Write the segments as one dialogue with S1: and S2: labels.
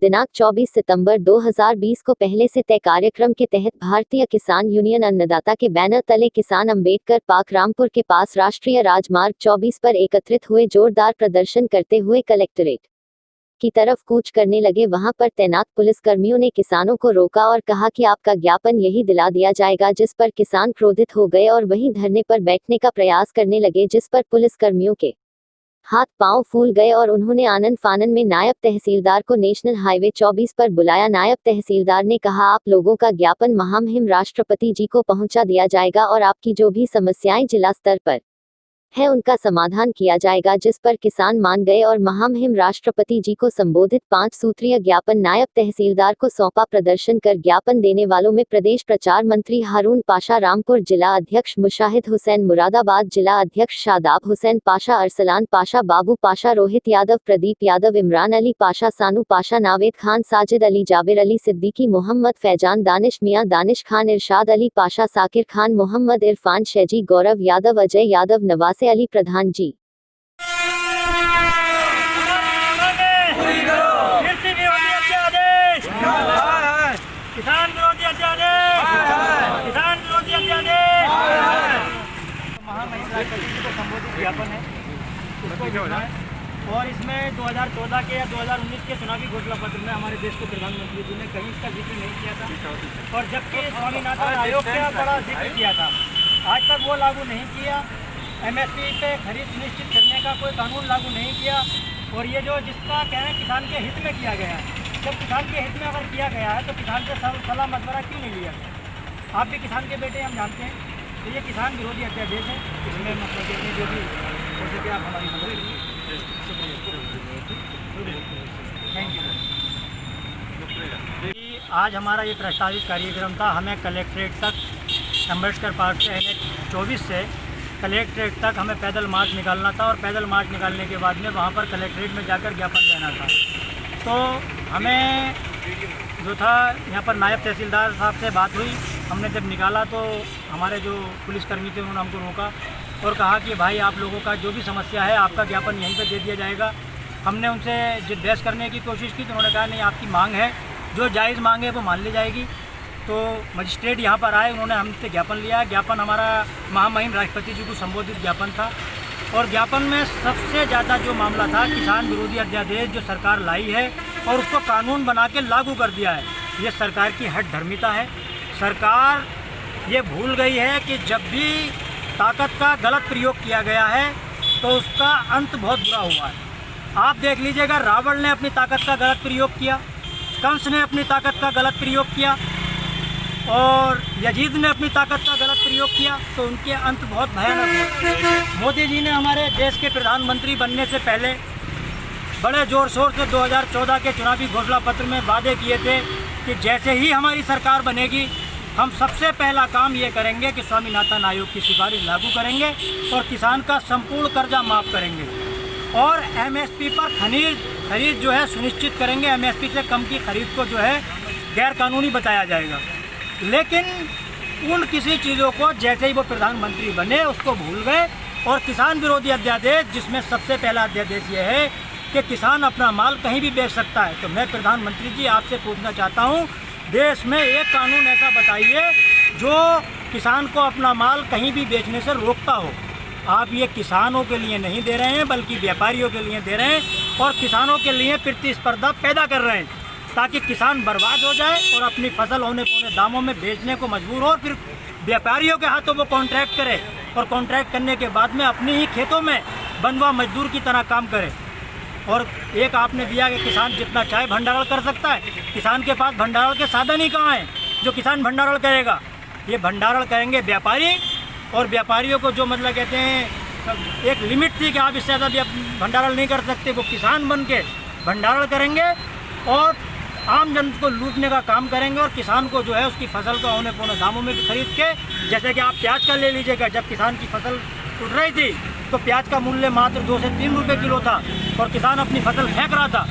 S1: दिनांक 24 सितंबर 2020 को पहले से तय कार्यक्रम के तहत भारतीय किसान यूनियन अन्नदाता के बैनर तले किसान अंबेडकर पार्क रामपुर के पास राष्ट्रीय राजमार्ग 24 पर एकत्रित हुए। जोरदार प्रदर्शन करते हुए कलेक्ट्रेट की तरफ कूच करने लगे। वहां पर तैनात पुलिसकर्मियों ने किसानों को रोका और कहा कि आपका ज्ञापन यही दिला दिया जाएगा, जिस पर किसान क्रोधित हो गए और वहीं धरने पर बैठने का प्रयास करने लगे, जिस पर पुलिसकर्मियों के हाथ पांव फूल गए और उन्होंने आनन फानन में नायब तहसीलदार को नेशनल हाईवे 24 पर बुलाया। नायब तहसीलदार ने कहा, आप लोगों का ज्ञापन महामहिम राष्ट्रपति जी को पहुंचा दिया जाएगा और आपकी जो भी समस्याएं जिला स्तर पर है उनका समाधान किया जाएगा, जिस पर किसान मान गए और महामहिम राष्ट्रपति जी को संबोधित 5 सूत्रीय ज्ञापन नायब तहसीलदार को सौंपा। प्रदर्शन कर ज्ञापन देने वालों में प्रदेश प्रचार मंत्री हारून पाशा, रामपुर जिला अध्यक्ष मुशाहिद हुसैन, मुरादाबाद जिला अध्यक्ष शादाब हुसैन पाशा, अरसलान पाशा, बाबू पाशा, रोहित यादव, प्रदीप यादव, इमरान अली पाशा, सानू पाशा, नावेद खान, साजिद अली, जाबिर अली सिद्दीकी, मोहम्मद फैजान, दानिश मियां, दानिश खान, इरशाद अली पाशा, साकिर खान, मोहम्मद इरफान शैजी, गौरव यादव, अजय यादव, नवासे अली प्रधान जी।
S2: किसान विरोधी अध्यादेश, किसान विरोधी अध्यादेश। महामहिम राष्ट्रपति जी को संबोधित ज्ञापन है, उसको लिखना है। और इसमें 2014 के या 2019 के चुनावी घोषणा पत्र में हमारे देश के प्रधानमंत्री जी ने कहीं इसका जिक्र नहीं किया था, और जबकि स्वामीनाथन आयोग का बड़ा जिक्र किया था, आज तक वो लागू नहीं किया। MSP पे खरीद सुनिश्चित करने का कोई कानून लागू नहीं किया। और ये जो जिसका कह रहे हैं किसान के हित में किया गया है, जब किसान के हित में अगर किया गया है तो किसान से सलाह मशवरा क्यों नहीं लिया? आप भी किसान के बेटे, हम जानते हैं। तो ये किसान विरोधी अध्यादेश है, इसमें मतलब कि जो भी हो सके आप हमारी मदद कीजिए। Thank you. आज हमारा ये प्रस्तावित कार्यक्रम था, हमें कलेक्ट्रेट तक अम्बेडकर पार्क से NH-24 से कलेक्ट्रेट तक हमें पैदल मार्च निकालना था, और पैदल मार्च निकालने के बाद में वहाँ पर कलेक्ट्रेट में जाकर ज्ञापन देना था। तो हमें जो था यहाँ पर नायब तहसीलदार साहब से बात हुई। हमने जब निकाला तो हमारे जो पुलिसकर्मी थे उन्होंने हमको रोका और कहा कि भाई आप लोगों का जो भी समस्या है आपका ज्ञापन यहीं पर दे दिया जाएगा। हमने उनसे जिद बहस करने की कोशिश की तो उन्होंने कहा नहीं, आपकी मांग है, जो जायज़ मांग है वो मान ली जाएगी। तो मजिस्ट्रेट यहाँ पर आए, उन्होंने हमसे ज्ञापन लिया। ज्ञापन हमारा महामहिम राष्ट्रपति जी को संबोधित ज्ञापन था, और ज्ञापन में सबसे ज़्यादा जो मामला था किसान विरोधी अध्यादेश जो सरकार लाई है और उसको कानून बना के लागू कर दिया है, ये सरकार की हठधर्मिता है। सरकार ये भूल गई है कि जब भी ताकत का गलत प्रयोग किया गया है तो उसका अंत बहुत बुरा हुआ है। आप देख लीजिएगा, रावण ने अपनी ताकत का गलत प्रयोग किया, कंस ने अपनी ताकत का गलत प्रयोग किया और यजीद ने अपनी ताकत का गलत प्रयोग किया, तो उनके अंत बहुत भयानक हुए। मोदी जी ने हमारे देश के प्रधानमंत्री बनने से पहले बड़े ज़ोर शोर से 2014 के चुनावी घोषणा पत्र में वादे किए थे कि जैसे ही हमारी सरकार बनेगी हम सबसे पहला काम ये करेंगे कि स्वामीनाथन आयोग की सिफारिश लागू करेंगे और किसान का संपूर्ण कर्जा माफ़ करेंगे, और MSP पर खरीद जो है सुनिश्चित करेंगे। MSP से कम की खरीद को जो है गैर कानूनी बताया जाएगा। लेकिन उन किसी चीज़ों को जैसे ही वो प्रधानमंत्री बने उसको भूल गए, और किसान विरोधी अध्यादेश जिसमें सबसे पहला अध्यादेश ये है कि किसान अपना माल कहीं भी बेच सकता है। तो मैं प्रधानमंत्री जी आपसे पूछना चाहता हूँ, देश में एक कानून ऐसा बताइए जो किसान को अपना माल कहीं भी बेचने से रोकता हो। आप ये किसानों के लिए नहीं दे रहे हैं बल्कि व्यापारियों के लिए दे रहे हैं, और किसानों के लिए प्रतिस्पर्धा पैदा कर रहे हैं ताकि किसान बर्बाद हो जाए और अपनी फसल औने पौने दामों में बेचने को मजबूर हो, फिर व्यापारियों के हाथों वो कॉन्ट्रैक्ट करे और कॉन्ट्रैक्ट करने के बाद में अपने ही खेतों में बंधुआ मजदूर की तरह काम करे। और एक आपने दिया कि किसान जितना चाहे भंडारण कर सकता है, किसान के पास भंडारण के साधन ही कहाँ हैं जो किसान भंडारण करेगा? ये भंडारण करेंगे व्यापारी, और व्यापारियों को जो मतलब कहते हैं एक लिमिट थी कि आप इससे ज़्यादा भंडारण नहीं कर सकते, वो किसान बन के भंडारण करेंगे और आम जन को लूटने का काम करेंगे, और किसान को जो है उसकी फसल को औने पौने दामों में खरीद के, जैसे कि आप प्याज का ले लीजिएगा, जब किसान की फसल टूट रही थी तो प्याज का मूल्य मात्र 2 से 3 रुपये किलो था और किसान अपनी फसल फेंक रहा था,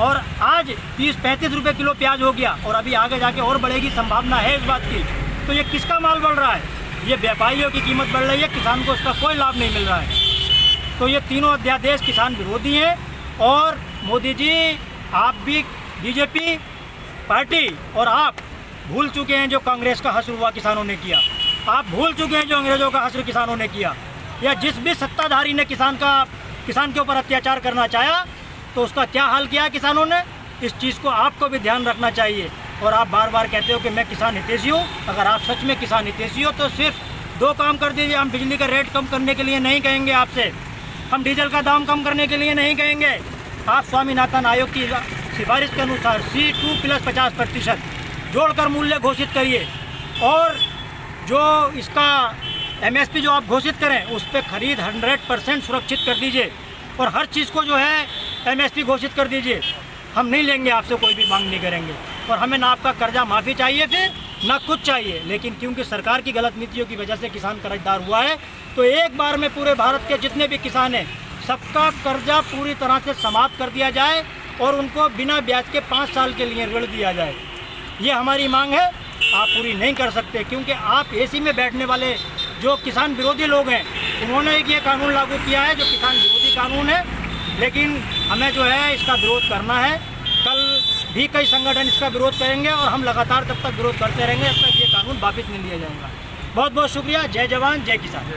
S2: और आज 30-35 रुपये किलो प्याज हो गया, और अभी आगे जाके और बढ़ेगी, संभावना है इस बात की। तो ये किसका माल बढ़ रहा है? ये व्यापारियों की कीमत बढ़ रही है, किसान को इसका कोई लाभ नहीं मिल रहा है। तो ये तीनों अध्यादेश किसान विरोधी हैं, और मोदी जी आप भी बीजेपी पार्टी और आप भूल चुके हैं जो कांग्रेस का हश्र हुआ किसानों ने किया, आप भूल चुके हैं जो अंग्रेज़ों का हश्र किसानों ने किया, या जिस भी सत्ताधारी ने किसान के ऊपर अत्याचार करना चाहा तो उसका क्या हाल किया किसानों ने। इस चीज़ को आपको भी ध्यान रखना चाहिए। और आप बार बार कहते हो कि मैं किसान हितैषी हूँ। अगर आप सच में किसान हितैषी हो तो सिर्फ दो काम कर दीजिए। हम बिजली का रेट कम करने के लिए नहीं कहेंगे आपसे, हम डीजल का दाम कम करने के लिए नहीं कहेंगे। आप स्वामीनाथन आयोग की सिफारिश के अनुसार C2 + 50% जोड़कर मूल्य घोषित करिए, और जो इसका MSP जो आप घोषित करें उस पर खरीद 100% सुरक्षित कर दीजिए, और हर चीज़ को जो है MSP घोषित कर दीजिए। हम नहीं लेंगे आपसे, कोई भी मांग नहीं करेंगे, और हमें ना आपका कर्जा माफ़ी चाहिए फिर ना कुछ चाहिए। लेकिन क्योंकि सरकार की गलत नीतियों की वजह से किसान कर्जदार हुआ है, तो एक बार में पूरे भारत के जितने भी किसान हैं सबका कर्जा पूरी तरह से समाप्त कर दिया जाए और उनको बिना ब्याज के 5 साल के लिए ऋण दिया जाए। ये हमारी मांग है। आप पूरी नहीं कर सकते क्योंकि आप AC में बैठने वाले जो किसान विरोधी लोग हैं उन्होंने ये कानून लागू किया है जो किसान विरोधी कानून है। लेकिन हमें जो है इसका विरोध करना है। कल भी कई संगठन इसका विरोध करेंगे और हम लगातार तब तक विरोध करते रहेंगे जब तक ये कानून वापस नहीं लिया जाएगा। बहुत बहुत शुक्रिया। जय जवान जय किसान।